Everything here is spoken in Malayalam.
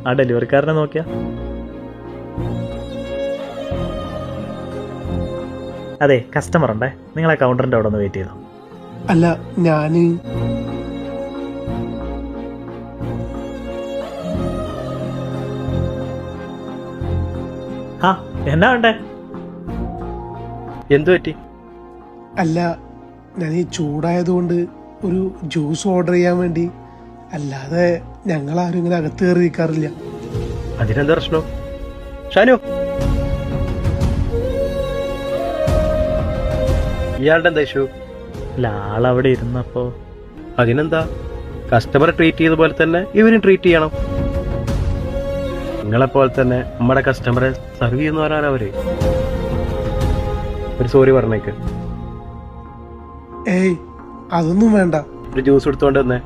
ആ ഡെലിവറിക്കാരനെ നോക്കിയാ. അതെ, കസ്റ്റമർ ഉണ്ടേ, നിങ്ങളെ കൗണ്ടറിന്റെ അവിടെ ഒന്ന് വെയിറ്റ് ചെയ്തോ. അല്ല, ഞാന് ആ എന്നാ വേണ്ടേ? എന്തു പറ്റി? അല്ല, ഞാൻ ഈ ചൂടായതുകൊണ്ട് ഒരു ജ്യൂസ് ഓർഡർ ചെയ്യാൻ വേണ്ടി. അല്ലാതെ ഞങ്ങളാരും ഇങ്ങനെ അകത്ത് കയറി നിൽക്കാറില്ല. അതിനെന്താ പ്രശ്നം? ഷാനു, ഇയാളുടെ എന്താ ഇഷ്യൂ? അല്ല, ആളവിടെ ഇരുന്നപ്പോ. അതിനെന്താ, കസ്റ്റമറെ ട്രീറ്റ് ചെയ്ത പോലെ തന്നെ ഇവരും ട്രീറ്റ് ചെയ്യണം. നിങ്ങളെപ്പോലെ തന്നെ നമ്മുടെ കസ്റ്റമറെ സർവ് ചെയ്യുന്നവരാണ് അവര്. ഒരു സോറി പറഞ്ഞേക്ക്. ഏയ്, അതൊന്നും വേണ്ട. ഒരു ജ്യൂസ് എടുത്തോണ്ട് വന്നേ.